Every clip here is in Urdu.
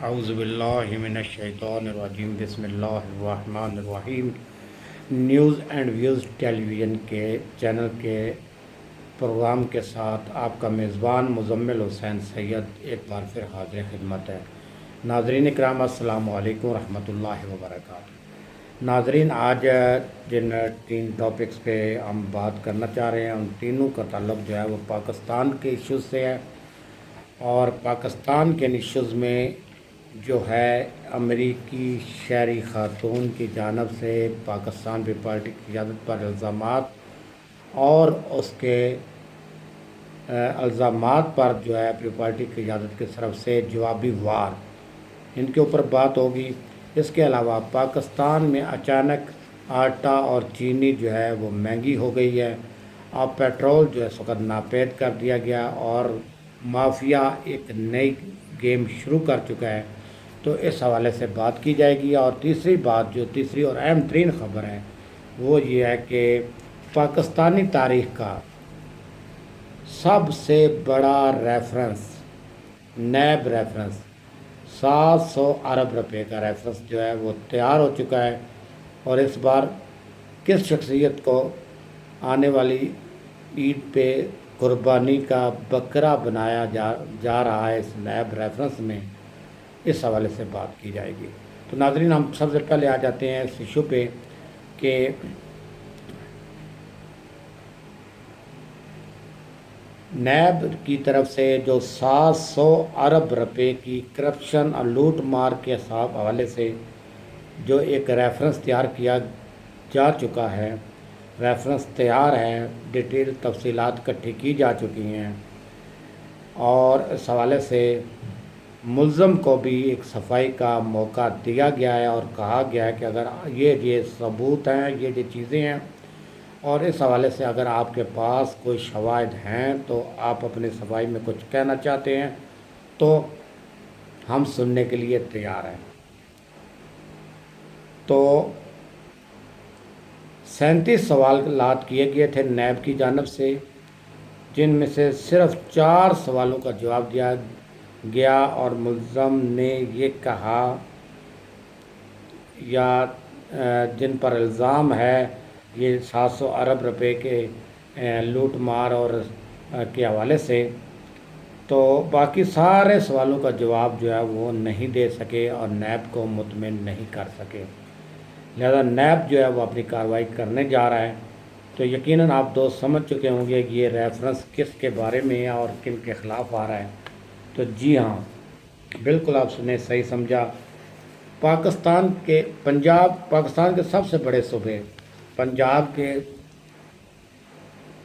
اعوذ باللہ من الشیطان الرجیم بسم اللہ الرحمن الرحیم۔ News and views television کے چینل کے پروگرام کے ساتھ آپ کا میزبان مزمل حسین سید ایک بار پھر حاضر خدمت ہے۔ ناظرین اکرام، السلام علیکم ورحمۃ اللہ وبرکاتہ۔ ناظرین، آج جن تین ٹاپکس پہ ہم بات کرنا چاہ رہے ہیں ان تینوں کا تعلق جو ہے وہ پاکستان کے ایشوز سے ہے، اور پاکستان کے ایشوز میں جو ہے امریکی شہری خاتون کی جانب سے پاکستان پیپلز پارٹی کی قیادت پر الزامات، اور اس کے الزامات پر جو ہے پیپلز پارٹی کی قیادت کی طرف سے جوابی وار، ان کے اوپر بات ہوگی۔ اس کے علاوہ پاکستان میں اچانک آٹا اور چینی جو ہے وہ مہنگی ہو گئی ہے، اب پیٹرول جو ہے اس وقت ناپید کر دیا گیا اور مافیا ایک نئی گیم شروع کر چکا ہے، تو اس حوالے سے بات کی جائے گی۔ اور تیسری اور اہم ترین خبر ہے وہ یہ ہے کہ پاکستانی تاریخ کا سب سے بڑا نیب ریفرنس 700 ارب روپے کا ریفرنس جو ہے وہ تیار ہو چکا ہے، اور اس بار کس شخصیت کو آنے والی عید پہ قربانی کا بکرا بنایا جا رہا ہے اس نیب ریفرنس میں، اس حوالے سے بات کی جائے گی۔ تو ناظرین، ہم سب سے پہلے آ جاتے ہیں اس ایشو پہ کہ نیب کی طرف سے جو 700 ارب روپے کی کرپشن اور لوٹ مار کے حوالے سے جو ایک ریفرنس تیار کیا جا چکا ہے، ریفرنس تیار ہے، ڈیٹیل تفصیلات اکٹھی کی جا چکی ہیں، اور اس حوالے سے ملزم کو بھی ایک صفائی کا موقع دیا گیا ہے اور کہا گیا ہے کہ اگر یہ ثبوت ہیں، یہ چیزیں ہیں، اور اس حوالے سے اگر آپ کے پاس کوئی شواہد ہیں تو آپ اپنی صفائی میں کچھ کہنا چاہتے ہیں تو ہم سننے کے لیے تیار ہیں۔ تو 37 سوالات کیے گئے تھے نیب کی جانب سے، جن میں سے صرف 4 سوالوں کا جواب دیا گیا، اور ملزم نے یہ کہا یا جن پر الزام ہے یہ 700 ارب روپے کے لوٹ مار اور کے حوالے سے، تو باقی سارے سوالوں کا جواب جو ہے وہ نہیں دے سکے اور نیب کو مطمئن نہیں کر سکے، لہذا نیب جو ہے وہ اپنی کارروائی کرنے جا رہا ہے۔ تو یقیناً آپ دوست سمجھ چکے ہوں گے کہ یہ ریفرنس کس کے بارے میں ہے اور کن کے خلاف آ رہا ہے۔ تو جی ہاں، بالکل آپ نے صحیح سمجھا۔ پاکستان کے سب سے بڑے صوبے پنجاب کے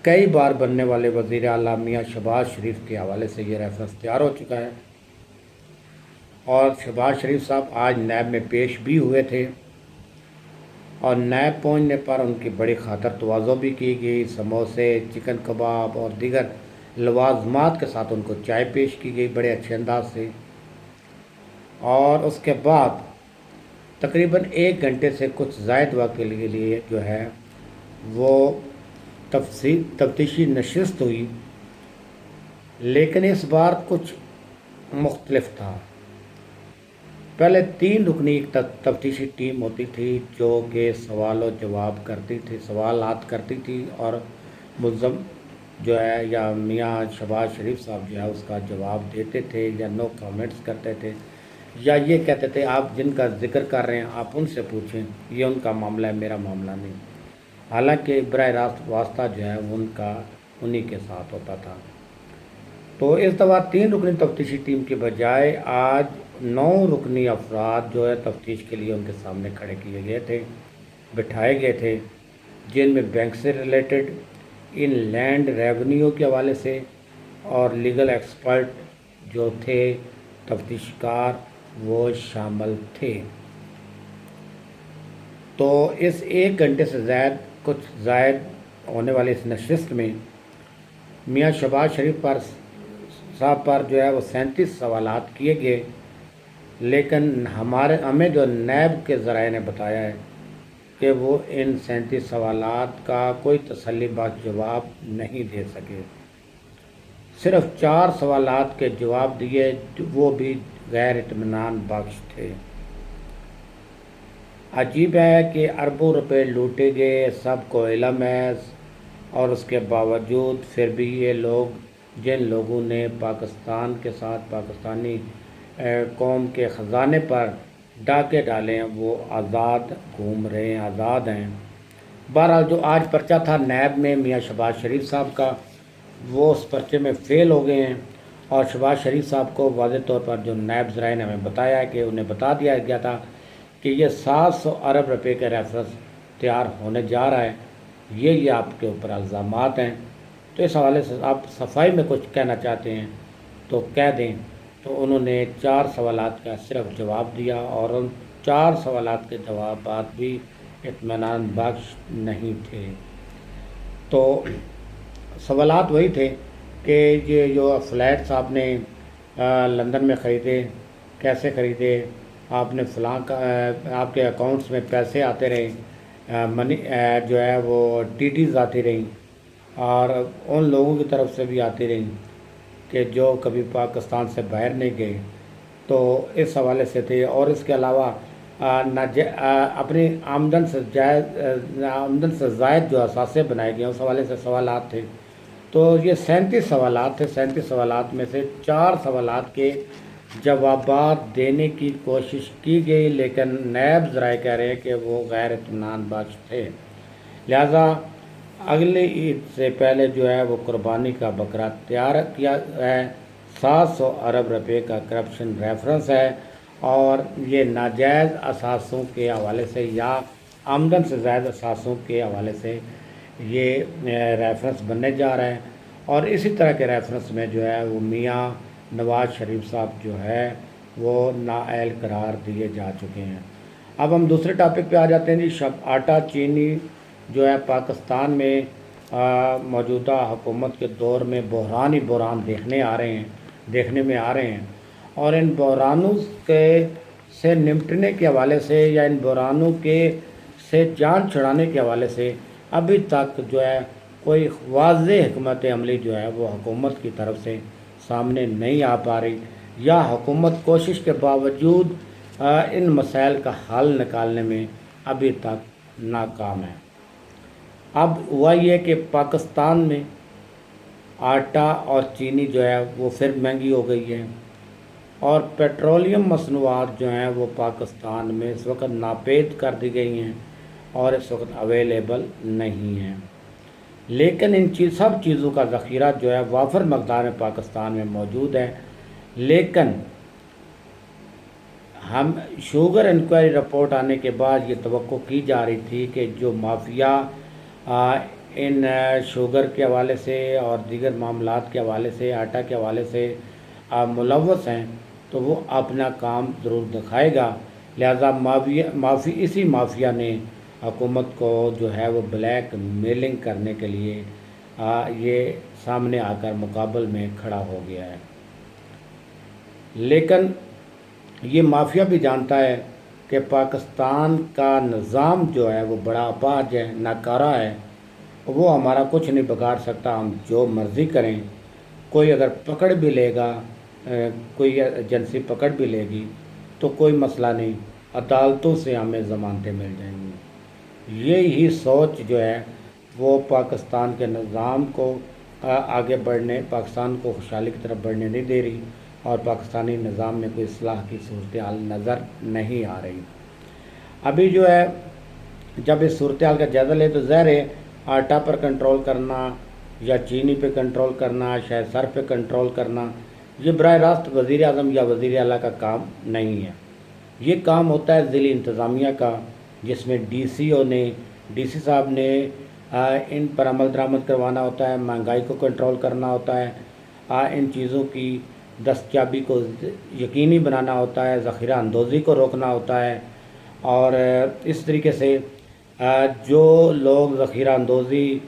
کئی بار بننے والے وزیر اعلیٰ میاں شہباز شریف کے حوالے سے یہ ریفرنس تیار ہو چکا ہے، اور شہباز شریف صاحب آج نیب میں پیش بھی ہوئے تھے، اور نیب پہنچنے پر ان کی بڑی خاطر تواضع بھی کی گئی، سموسے، چکن کباب اور دیگر لوازمات کے ساتھ ان کو چائے پیش کی گئی بڑے اچھے انداز سے، اور اس کے بعد تقریباً 1 گھنٹے سے کچھ زائد وقت کے لیے جو ہے وہ تفتیشی نشست ہوئی، لیکن اس بار کچھ مختلف تھا۔ پہلے 3 رکنی ایک تفتیشی ٹیم ہوتی تھی جو کہ سوالات کرتی تھی، اور ملزم جو ہے یا میاں شہباز شریف صاحب جو ہے اس کا جواب دیتے تھے یا نو کامنٹس کرتے تھے، یا یہ کہتے تھے آپ جن کا ذکر کر رہے ہیں آپ ان سے پوچھیں، یہ ان کا معاملہ ہے، میرا معاملہ نہیں، حالانکہ براہ راست واسطہ جو ہے انہی کے ساتھ ہوتا تھا۔ تو اس دفعہ 3 رکنی تفتیشی ٹیم کے بجائے آج 9 رکنی افراد جو ہے تفتیش کے لیے ان کے سامنے کھڑے کیے گئے تھے، بٹھائے گئے تھے، جن میں بینک سے ریلیٹڈ، ان لینڈ ریونیو کے حوالے سے، اور لیگل ایکسپرٹ جو تھے تفتیش کار وہ شامل تھے۔ تو اس 1 گھنٹے سے زائد ہونے والے اس نشست میں میاں شہباز شریف صاحب پر جو ہے وہ 37 سوالات کیے گئے، لیکن ہمیں جو نیب کے ذرائع نے بتایا ہے کہ وہ ان 37 سوالات کا کوئی تسلی بخش جواب نہیں دے سکے، صرف 4 سوالات کے جواب دیے، وہ بھی غیر اطمینان بخش تھے۔ عجیب ہے کہ اربوں روپے لوٹے گئے، سب کو علم ہے، اور اس کے باوجود پھر بھی یہ لوگ، جن لوگوں نے پاکستان کے ساتھ پاکستانی قوم کے خزانے پر ڈاکے ڈالے ہیں، وہ آزاد گھوم رہے ہیں، آزاد ہیں۔ بہرحال جو آج پرچہ تھا نیب میں میاں شہباز شریف صاحب کا، وہ اس پرچے میں فیل ہو گئے ہیں، اور شہباز شریف صاحب کو واضح طور پر جو نیب ذرائع نے ہمیں بتایا ہے کہ انہیں بتا دیا گیا تھا کہ یہ 700 ارب روپے کا ریفرنس تیار ہونے جا رہا ہے، یہ آپ کے اوپر الزامات ہیں۔ تو اس حوالے سے آپ صفائی میں کچھ کہنا چاہتے ہیں تو کہہ دیں۔ تو انہوں نے 4 سوالات کا صرف جواب دیا، اور ان 4 سوالات کے جوابات بھی اطمینان بخش نہیں تھے۔ تو سوالات وہی تھے کہ یہ جو فلیٹس آپ نے لندن میں خریدے، کیسے خریدے، آپ نے فلاں کا آپ کے اکاؤنٹس میں پیسے آتے رہے، منی جو ہے وہ ٹیز آتی رہیں، اور ان لوگوں کی طرف سے بھی آتی رہیں کہ جو کبھی پاکستان سے باہر نہیں گئے، تو اس حوالے سے تھے۔ اور اس کے علاوہ اپنی آمدن سے زائد جو اثاثے بنائے گئے ہیں، اس حوالے سے سوالات تھے۔ تو یہ 37 سوالات تھے، 37 سوالات میں سے 4 سوالات کے جوابات دینے کی کوشش کی گئی، لیکن نیب ذرائع کہہ رہے ہیں کہ وہ غیر اطمینان بخش تھے، لہذا اگلے عید سے پہلے جو ہے وہ قربانی کا بکرا تیار کیا ہے۔ 700 ارب روپے کا کرپشن ریفرنس ہے، اور یہ ناجائز اثاثوں کے حوالے سے یا آمدن سے زائد اثاثوں کے حوالے سے یہ ریفرنس بننے جا رہا ہے، اور اسی طرح کے ریفرنس میں جو ہے وہ میاں نواز شریف صاحب جو ہے وہ نااہل قرار دیے جا چکے ہیں۔ اب ہم دوسرے ٹاپک پہ آ جاتے ہیں جی۔ آٹا چینی جو ہے پاکستان میں موجودہ حکومت کے دور میں بحران ہی بحران دیکھنے میں آ رہے ہیں، اور ان بحرانوں سے نمٹنے کے حوالے سے یا ان بحرانوں سے جان چھڑانے کے حوالے سے ابھی تک جو ہے کوئی واضح حکمت عملی جو ہے وہ حکومت کی طرف سے سامنے نہیں آ پا رہی، یا حکومت کوشش کے باوجود ان مسائل کا حل نکالنے میں ابھی تک ناکام ہے۔ اب ہوا یہ کہ پاکستان میں آٹا اور چینی جو ہے وہ پھر مہنگی ہو گئی ہے، اور پیٹرولیم مصنوعات جو ہیں وہ پاکستان میں اس وقت ناپید کر دی گئی ہیں اور اس وقت اویلیبل نہیں ہیں، لیکن ان سب چیزوں کا ذخیرہ جو ہے وافر مقدار میں پاکستان میں موجود ہے۔ لیکن ہم شوگر انکوائری رپورٹ آنے کے بعد یہ توقع کی جا رہی تھی کہ جو مافیا ان شوگر کے حوالے سے اور دیگر معاملات کے حوالے سے، آٹا کے حوالے سے ملوث ہیں، تو وہ اپنا کام ضرور دکھائے گا، لہذا اسی مافیا نے حکومت کو جو ہے وہ بلیک میلنگ کرنے کے لیے یہ سامنے آ کر مقابل میں کھڑا ہو گیا ہے۔ لیکن یہ مافیا بھی جانتا ہے کہ پاکستان کا نظام جو ہے وہ بڑا اپاہج ہے، ناکارہ ہے، وہ ہمارا کچھ نہیں بگاڑ سکتا، ہم جو مرضی کریں۔ کوئی اگر پکڑ بھی لے گا، کوئی ایجنسی پکڑ بھی لے گی تو کوئی مسئلہ نہیں، عدالتوں سے ہمیں ضمانتیں مل جائیں گی۔ یہی سوچ جو ہے وہ پاکستان کے نظام کو آگے بڑھنے، پاکستان کو خوشحالی کی طرف بڑھنے نہیں دے رہی، اور پاکستانی نظام میں کوئی اصلاح کی صورتحال نظر نہیں آ رہی۔ ابھی جو ہے جب اس صورتحال کا جائزہ لے تو ظاہر ہے آٹا پر کنٹرول کرنا یا چینی پہ کنٹرول کرنا، شاید سر پہ کنٹرول کرنا، یہ براہ راست وزیر اعظم یا وزیر اعلیٰ کا کام نہیں ہے۔ یہ کام ہوتا ہے ضلعی انتظامیہ کا، جس میں ڈی سی صاحب نے ان پر عمل درآمد کروانا ہوتا ہے، مہنگائی کو کنٹرول کرنا ہوتا ہے، ان چیزوں کی دستیابی کو یقینی بنانا ہوتا ہے، ذخیرہ اندوزی کو روکنا ہوتا ہے، اور اس طریقے سے جو لوگ ذخیرہ اندوزی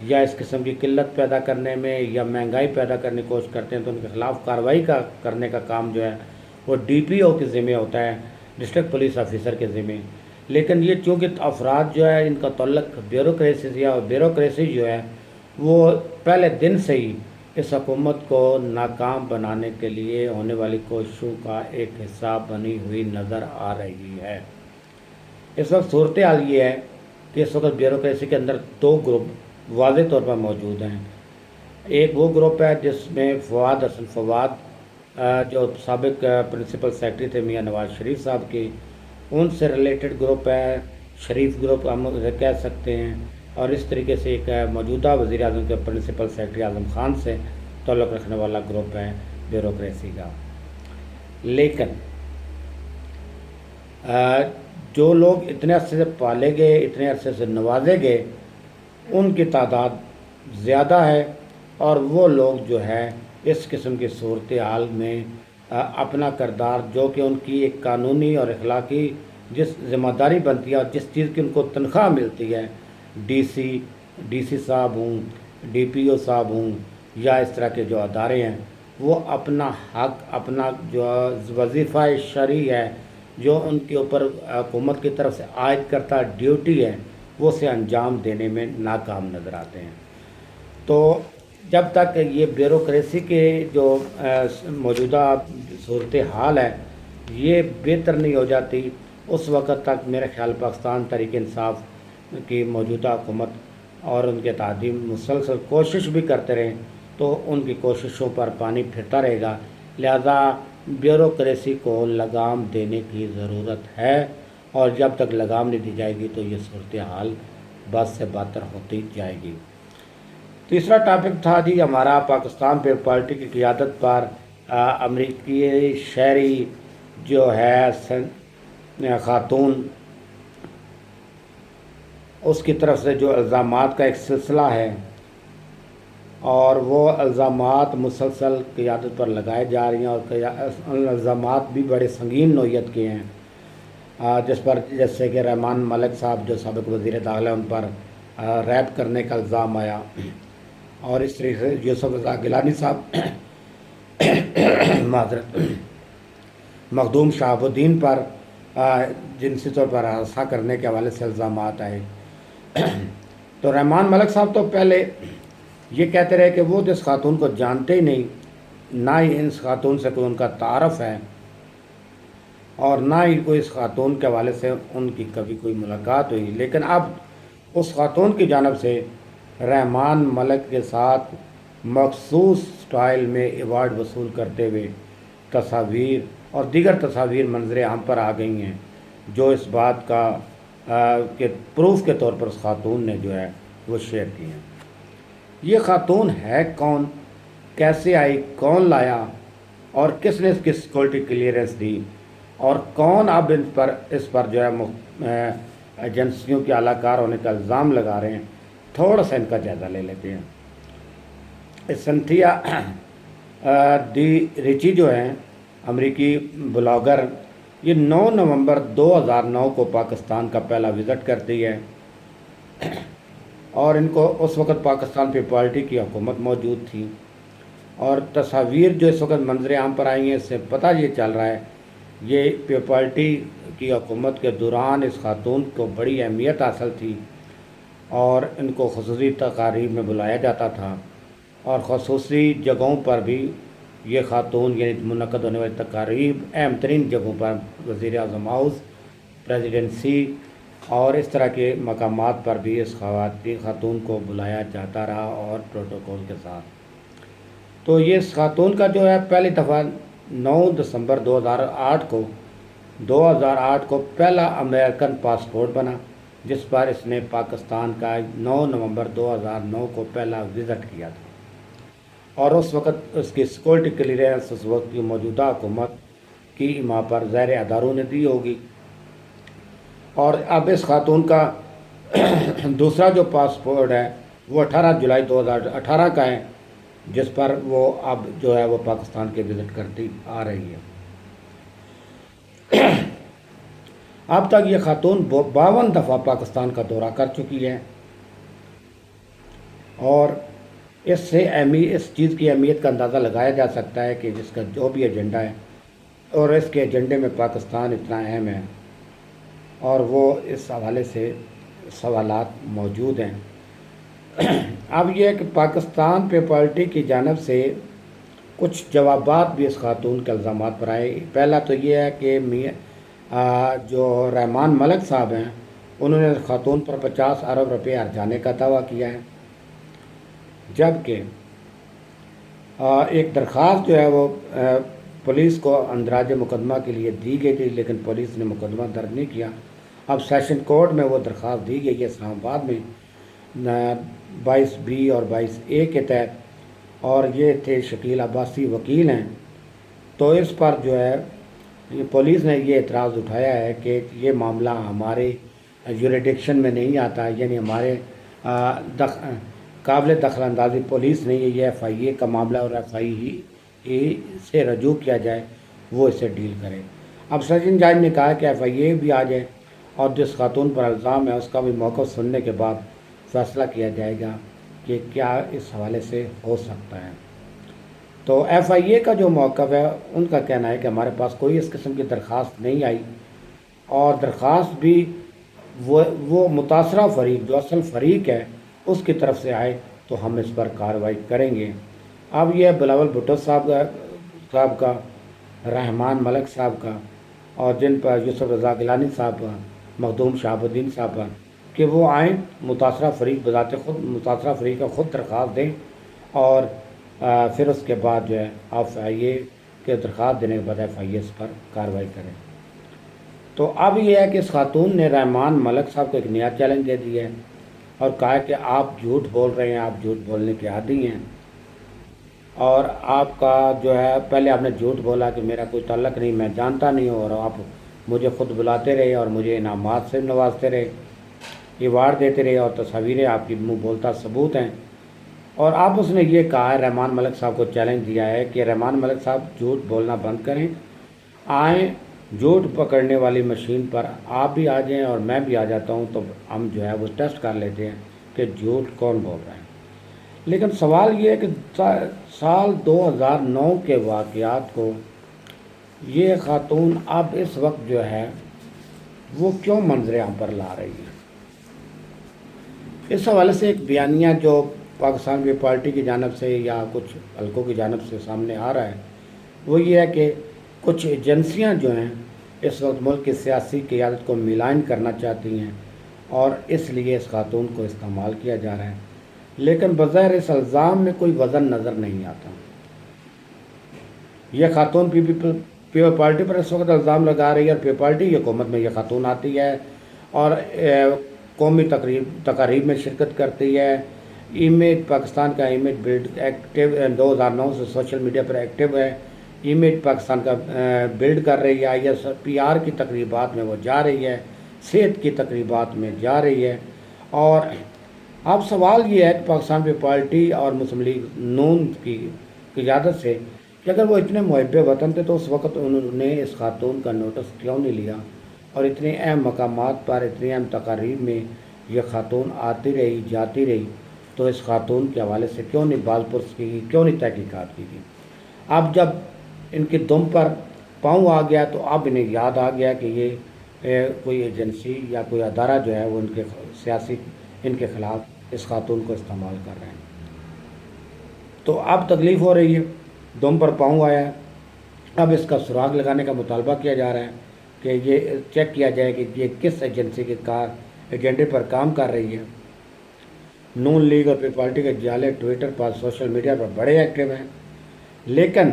یا اس قسم کی قلت پیدا کرنے میں یا مہنگائی پیدا کرنے کی کوشش کرتے ہیں تو ان کے خلاف کارروائی کرنے کا کام جو ہے وہ ڈی پی او کے ذمہ ہوتا ہے، ڈسٹرکٹ پولیس آفیسر کے ذمہ۔ لیکن یہ چونکہ افراد جو ہے ان کا تعلق بیوروکریسی سے، اور بیوروکریسی جو ہے وہ پہلے دن سے ہی اس حکومت کو ناکام بنانے کے لیے ہونے والی کوششوں کا ایک حصہ بنی ہوئی نظر آ رہی ہے۔ اس وقت صورتحال یہ ہے کہ اس وقت بیوروکریسی کے اندر دو گروپ واضح طور پر موجود ہیں۔ ایک وہ گروپ ہے جس میں فواد حسن فواد جو سابق پرنسپل سیکرٹری تھے میاں نواز شریف صاحب کی، ان سے ریلیٹڈ گروپ ہے، شریف گروپ ہم اسے کہہ سکتے ہیں، اور اس طریقے سے ایک موجودہ وزیر اعظم کے پرنسپل سیکرٹری اعظم خان سے تعلق رکھنے والا گروپ ہے بیوروکریسی کا۔ لیکن جو لوگ اتنے عرصے سے پالے گئے، اتنے عرصے سے نوازے گئے، ان کی تعداد زیادہ ہے، اور وہ لوگ جو ہے اس قسم کی صورتحال میں اپنا کردار، جو کہ ان کی ایک قانونی اور اخلاقی جس ذمہ داری بنتی ہے اور جس چیز کی ان کو تنخواہ ملتی ہے، ڈی سی صاحب ہوں، ڈی پی او صاحب ہوں، یا اس طرح کے جو ادارے ہیں، وہ اپنا حق، اپنا جو وظیفہ شرعی ہے جو ان کے اوپر حکومت کی طرف سے عائد کرتا ڈیوٹی ہے، وہ اسے انجام دینے میں ناکام نظر آتے ہیں۔ تو جب تک یہ بیوروکریسی کے جو موجودہ صورتحال ہے یہ بہتر نہیں ہو جاتی، اس وقت تک میرے خیال پاکستان تحریک انصاف کی موجودہ حکومت اور ان کے تعدیم مسلسل کوشش بھی کرتے رہیں تو ان کی کوششوں پر پانی پھرتا رہے گا۔ لہذا بیوروکریسی کو لگام دینے کی ضرورت ہے، اور جب تک لگام نہیں دی جائے گی تو یہ صورتحال بد سے بدتر ہوتی جائے گی۔ تیسرا ٹاپک تھا جی ہمارا پاکستان پیپلز پارٹی کی قیادت پر امریکی شہری جو ہے خاتون، اس کی طرف سے جو الزامات کا ایک سلسلہ ہے، اور وہ الزامات مسلسل قیادت پر لگائے جا رہی ہیں، اور الزامات بھی بڑے سنگین نوعیت کے ہیں، جس پر جیسے کہ رحمان ملک صاحب جو سابق وزیر داخلہ ان پر ریپ کرنے کا الزام آیا، اور اس طریقے سے یوسف رضا گیلانی صاحب معذرت مخدوم شہاب الدین پر جنسی طور پر ہراساں کرنے کے حوالے سے الزامات آئے۔ تو رحمان ملک صاحب تو پہلے یہ کہتے رہے کہ وہ اس خاتون کو جانتے ہی نہیں، نہ ہی اس خاتون سے کوئی ان کا تعارف ہے، اور نہ ہی کوئی اس خاتون کے حوالے سے ان کی کبھی کوئی ملاقات ہوئی۔ لیکن اب اس خاتون کی جانب سے رحمان ملک کے ساتھ مخصوص سٹائل میں ایوارڈ وصول کرتے ہوئے تصاویر اور دیگر تصاویر منظر عام پر آ گئی ہیں، جو اس بات کا کہ پروف کے طور پر اس خاتون نے جو ہے وہ شیئر کی ہیں۔ یہ خاتون ہے کون، کیسے آئی، کون لایا، اور کس نے اس کی سیکورٹی کلیئرنس دی، اور کون اب اس پر جو ہے ایجنسیوں کے اعلی کار ہونے کا الزام لگا رہے ہیں، تھوڑا سا ان کا جائزہ لے لیتے ہیں۔ سنتھیا ڈی ریچی جو ہیں امریکی بلاگر، یہ 9 نومبر 2009 کو پاکستان کا پہلا وزٹ کرتی ہے، اور ان کو اس وقت پاکستان پیپلز پارٹی کی حکومت موجود تھی، اور تصاویر جو اس وقت منظر عام پر آئی ہیں اس سے پتہ یہ چل رہا ہے یہ پیپلز پارٹی کی حکومت کے دوران اس خاتون کو بڑی اہمیت حاصل تھی، اور ان کو خصوصی تقاریب میں بلایا جاتا تھا، اور خصوصی جگہوں پر بھی یہ خاتون یعنی منعقد ہونے والی تقاریب اہم ترین جگہوں پر وزیر اعظم ہاؤس، پریزیڈنسی اور اس طرح کے مقامات پر بھی اس خاتون کو بلایا جاتا رہا، اور پروٹوکول کے ساتھ۔ تو یہ اس خاتون کا جو ہے پہلی دفعہ 9 دسمبر 2008 کو پہلا امریکن پاسپورٹ بنا، جس پر اس نے پاکستان کا 9 نومبر 2009 کو پہلا وزٹ کیا تھا، اور اس وقت اس کی سیکورٹی کلیئرنس اس وقت کی موجودہ حکومت کی ایما پر ظاہر اداروں نے دی ہوگی۔ اور اب اس خاتون کا دوسرا جو پاسپورٹ ہے وہ 18 جولائی 2018 کا ہے، جس پر وہ اب جو ہے وہ پاکستان کے وزٹ کرتی آ رہی ہے۔ اب تک یہ خاتون 52 دفعہ پاکستان کا دورہ کر چکی ہے، اور اس سے اس چیز کی اہمیت کا اندازہ لگایا جا سکتا ہے کہ جس کا جو بھی ایجنڈا ہے، اور اس کے ایجنڈے میں پاکستان اتنا اہم ہے، اور وہ اس حوالے سے سوالات موجود ہیں۔ اب یہ کہ پاکستان پیپلٹی کی جانب سے کچھ جوابات بھی اس خاتون کے الزامات پر آئے. پہلا تو یہ ہے کہ جو رحمان ملک صاحب ہیں انہوں نے خاتون پر 50 ارب روپے ہرجانے کا دعویٰ کیا ہے، جبکہ ایک درخواست جو ہے وہ پولیس کو اندراج مقدمہ کے لیے دی گئی تھی، لیکن پولیس نے مقدمہ درج نہیں کیا. اب سیشن کورٹ میں وہ درخواست دی گئی ہے اسلام آباد میں 22B اور 22A کے تحت، اور یہ تھے شکیل عباسی وکیل ہیں. تو اس پر جو ہے پولیس نے یہ اعتراض اٹھایا ہے کہ یہ معاملہ ہمارے یوریڈکشن میں نہیں آتا، یعنی ہمارے قابل دخل اندازی پولیس نہیں ہے، یہ FIA کا معاملہ اور FIA سے رجوع کیا جائے، وہ اسے ڈیل کرے. اب سیشن جج نے کہا کہ FIA بھی آ جائے اور جس خاتون پر الزام ہے اس کا بھی موقف سننے کے بعد فیصلہ کیا جائے گا کہ کیا اس حوالے سے ہو سکتا ہے. تو FIA کا جو موقف ہے ان کا کہنا ہے کہ ہمارے پاس کوئی اس قسم کی درخواست نہیں آئی، اور درخواست بھی وہ متاثرہ فریق جو اصل فریق ہے اس کی طرف سے آئے تو ہم اس پر کارروائی کریں گے. اب یہ بلاول بھٹو صاحب کا، رحمان ملک صاحب کا، اور جن پر یوسف رضا گیلانی صاحب کا، مخدوم شہاب الدین صاحب کا، کہ وہ آئیں متاثرہ فریق بذات خود متاثرہ فریق کا خود درخواست دیں، اور پھر اس کے بعد جو ہے FIA کے درخواست دینے کے بعد FIA اس پر کارروائی کریں. تو اب یہ ہے کہ اس خاتون نے رحمان ملک صاحب کو ایک نیا چیلنج دے دیا ہے اور کہا کہ آپ جھوٹ بول رہے ہیں، آپ جھوٹ بولنے کے عادی ہیں، اور آپ کا جو ہے پہلے آپ نے جھوٹ بولا کہ میرا کوئی تعلق نہیں، میں جانتا نہیں ہوں، اور آپ مجھے خود بلاتے رہے اور مجھے انعامات سے نوازتے رہے، ایوارڈ دیتے رہے، اور تصاویریں آپ کی منہ بولتا ثبوت ہیں. اور اب اس نے یہ کہا ہے، رحمان ملک صاحب کو چیلنج دیا ہے کہ رحمان ملک صاحب جھوٹ بولنا بند کریں، آئیں جھوٹ پکڑنے والی مشین پر آپ بھی آ جائیں اور میں بھی آ جاتا ہوں، تو ہم جو ہے وہ ٹیسٹ کر لیتے ہیں کہ جھوٹ کون بول رہا ہے. لیکن سوال یہ ہے کہ سال 2009 کے واقعات کو یہ خاتون اب اس وقت جو ہے وہ کیوں منظر عام پر لا رہی ہے. اس حوالے سے ایک بیانیہ جو پاکستان کی پارٹی کی جانب سے یا کچھ حلقوں کی جانب سے سامنے آ رہا ہے وہ یہ ہے کہ کچھ ایجنسیاں جو ہیں اس وقت ملک کی سیاسی قیادت کو ملائن کرنا چاہتی ہیں، اور اس لیے اس خاتون کو استعمال کیا جا رہا ہے، لیکن بظاہر اس الزام میں کوئی وزن نظر نہیں آتا. یہ خاتون پیپل پارٹی پر اس وقت الزام لگا رہی ہے، اور پیپل پارٹی کی حکومت میں یہ خاتون آتی ہے اور قومی تقاریب میں شرکت کرتی ہے. ایمیج پاکستان کا امیج بلڈ ایکٹیو 2009 سے سوشل میڈیا پر ایکٹیو ہے، امیج پاکستان کا بلڈ کر رہی ہے. ISPR کی تقریبات میں وہ جا رہی ہے، صحت کی تقریبات میں جا رہی ہے. اور اب سوال یہ ہے کہ پاکستان پہ پارٹی اور مسلم لیگ نون کی قیادت سے کہ اگر وہ اتنے محب وطن تھے تو اس وقت انہوں نے اس خاتون کا نوٹس کیوں نہیں لیا، اور اتنے اہم مقامات پر اتنی اہم تقاریب میں یہ خاتون آتی رہی جاتی رہی، تو اس خاتون کے حوالے سے کیوں نہیں باز پرس کی گئی، کیوں نہیں تحقیقات کی گئی. اب جب ان کی دم پر پاؤں آ گیا تو اب انہیں یاد آ گیا کہ یہ کوئی ایجنسی یا کوئی ادارہ جو ہے وہ ان کے سیاسی ان کے خلاف اس خاتون کو استعمال کر رہے ہیں. تو اب تکلیف ہو رہی ہے، دم پر پاؤں آیا ہے. اب اس کا سراغ لگانے کا مطالبہ کیا جا رہا ہے کہ یہ چیک کیا جائے کہ یہ کس ایجنسی کے ایجنڈے پر کام کر رہی ہے. نون لیگ اور پیپل پارٹی کے جالے ٹویٹر پر سوشل میڈیا پر بڑے ایکٹیو ہیں، لیکن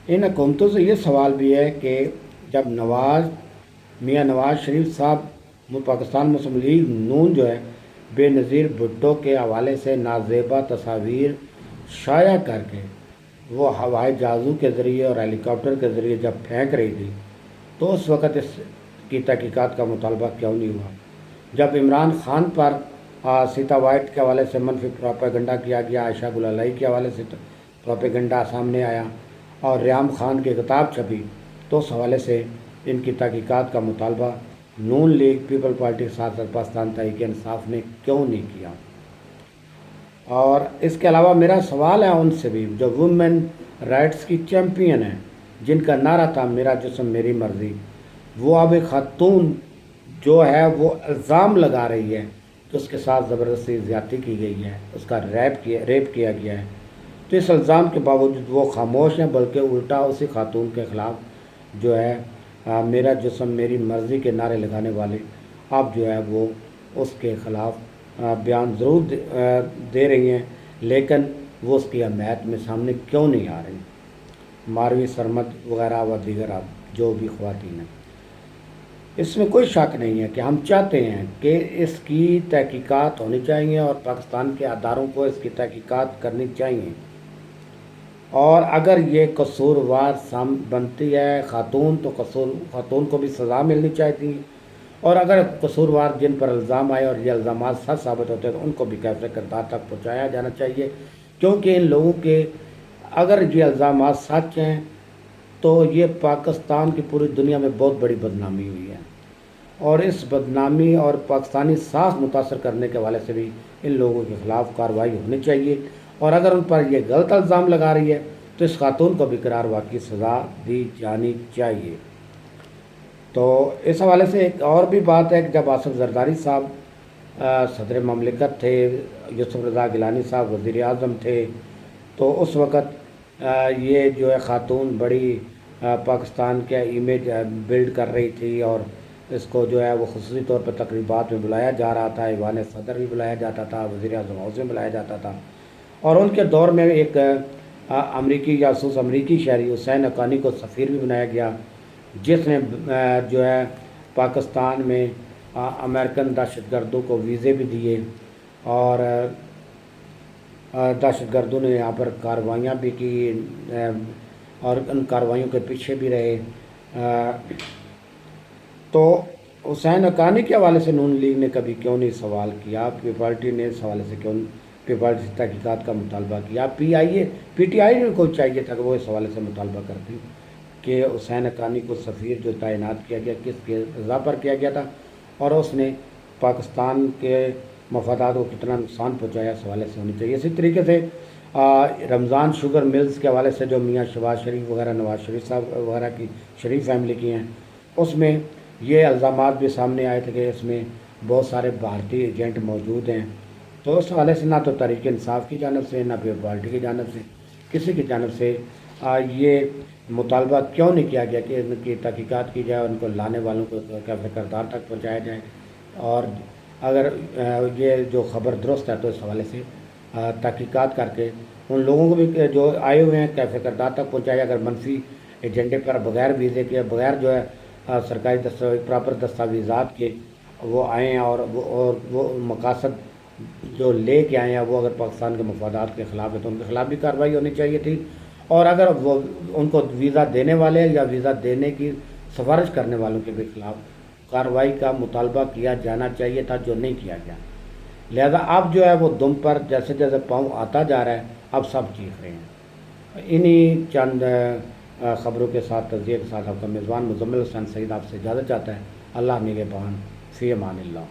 ان حکومتوں سے یہ سوال بھی ہے کہ جب میاں نواز شریف صاحب پاکستان مسلم لیگ نون جو ہے بے نظیر بھٹو کے حوالے سے نازیبا تصاویر شائع کر کے وہ ہوائی جہازوں کے ذریعے اور ہیلی کاپٹر کے ذریعے جب پھینک رہی تھی تو اس وقت اس کی تحقیقات کا مطالبہ کیوں نہیں ہوا. جب عمران خان پر سیتا وائٹ کے حوالے سے منفی پروپیگنڈا کیا گیا، عائشہ گل علائی کے حوالے سے پروپیگنڈا سامنے آیا اور ریام خان کی کتاب چھپی، تو اس حوالے سے ان کی تحقیقات کا مطالبہ نون لیگ پیپل پارٹی کے ساتھ پاکستان تحریک انصاف نے کیوں نہیں کیا. اور اس کے علاوہ میرا سوال ہے ان سے بھی جو وومن رائٹس کی چیمپئن ہیں، جن کا نعرہ تھا میرا جسم میری مرضی، وہ اب ایک خاتون جو ہے وہ الزام لگا رہی ہے کہ اس کے ساتھ زبردستی زیادتی کی گئی ہے، اس کا ریپ کیا گیا ہے، تو اس الزام کے باوجود وہ خاموش ہیں، بلکہ الٹا اسی خاتون کے خلاف جو ہے میرا جسم میری مرضی کے نعرے لگانے والے اب جو ہے وہ اس کے خلاف بیان ضرور دے رہی ہیں، لیکن وہ اس کی حمایت میں سامنے کیوں نہیں آ رہی؟ ماروی سرمد وغیرہ و دیگر اب جو بھی خواتین ہیں، اس میں کوئی شک نہیں ہے کہ ہم چاہتے ہیں کہ اس کی تحقیقات ہونی چاہیے اور پاکستان کے اداروں کو اس کی تحقیقات کرنی چاہیے، اور اگر یہ قصوروار بنتی ہے خاتون تو خاتون کو بھی سزا ملنی چاہیے، اور اگر قصوروار جن پر الزام آئے اور یہ الزامات سچ ثابت ہوتے ہیں تو ان کو بھی کیفر کردار تک پہنچایا جانا چاہیے، کیونکہ ان لوگوں کے اگر یہ الزامات سچ ہیں تو یہ پاکستان کی پوری دنیا میں بہت بڑی بدنامی ہوئی ہے، اور اس بدنامی اور پاکستانی ساکھ متاثر کرنے کے حوالے سے بھی ان لوگوں کے خلاف کارروائی ہونی چاہیے، اور اگر ان پر یہ غلط الزام لگا رہی ہے تو اس خاتون کو بھی قرار واقعی سزا دی جانی چاہیے۔ تو اس حوالے سے ایک اور بھی بات ہے کہ جب آصف زرداری صاحب صدر مملکت تھے، یوسف رضا گیلانی صاحب وزیر اعظم تھے، تو اس وقت یہ جو ہے خاتون بڑی پاکستان کے امیج بلڈ کر رہی تھی، اور اس کو جو ہے وہ خصوصی طور پر تقریبات میں بلایا جا رہا تھا، ایوان صدر بھی بلایا جاتا تھا، وزیر اعظم ہاؤس میں بلایا جاتا تھا، اور ان کے دور میں ایک امریکی جاسوس امریکی شہری حسین حقانی کو سفیر بھی بنایا گیا، جس نے جو ہے پاکستان میں امریکن دہشت گردوں کو ویزے بھی دیے، اور دہشت گردوں نے یہاں پر کارروائیاں بھی کی، اور ان کارروائیوں کے پیچھے بھی رہے۔ تو حسین حقانی کے حوالے سے نون لیگ نے کبھی کیوں نہیں سوال کیا؟ پیپلٹی نے اس حوالے سے کیوں پیپلٹی سے تحقیقات کا مطالبہ کیا؟ پی ٹی آئی کو چاہیے تھا کہ وہ اس حوالے سے مطالبہ کرتی کہ حسین حقانی کو سفیر جو تعینات کیا گیا کس کے رضا پر کیا گیا تھا، اور اس نے پاکستان کے مفادات کو کتنا نقصان پہنچایا، اس حوالے سے ہونی چاہیے۔ اسی طریقے سے رمضان شوگر ملز کے حوالے سے جو میاں شہباز شریف وغیرہ، نواز شریف صاحب وغیرہ کی شریف فیملی کی ہیں، اس میں یہ الزامات بھی سامنے آئے تھے کہ اس میں بہت سارے بھارتی ایجنٹ موجود ہیں، تو اس حوالے سے نہ تو تحریک انصاف کی جانب سے، نہ پیپلز پارٹی کی جانب سے، کسی کی جانب سے یہ مطالبہ کیوں نہیں کیا گیا کہ ان کی تحقیقات کی جائے، ان کو لانے والوں کو کیفر کردار تک پہنچایا جائے، اور اگر یہ جو خبر درست ہے تو اس حوالے سے تحقیقات کر کے ان لوگوں کو بھی جو آئے ہوئے ہیں کیفر کردار تک پہنچایا، اگر منفی ایجنڈے پر بغیر ویزے کے، بغیر جو ہے سرکاری پراپر دستاویزات کے وہ آئے ہیں، اور وہ مقاصد جو لے کے آئے ہیں وہ اگر پاکستان کے مفادات کے خلاف ہے تو ان کے خلاف بھی کارروائی ہونی چاہیے تھی، اور اگر وہ ان کو ویزا دینے والے یا ویزا دینے کی سفارش کرنے والوں کے بھی خلاف کارروائی کا مطالبہ کیا جانا چاہیے تھا، جو نہیں کیا گیا۔ لہذا اب جو ہے وہ دم پر جیسے جیسے پاؤں آتا جا رہا ہے اب سب چیخ رہے ہیں۔ انہی چند خبروں کے ساتھ تجزیے کے ساتھ آپ کا میزبان مزمل حسین سعید آپ سے اجازت چاہتا ہے۔ اللہ نگہبان، فی امان اللہ۔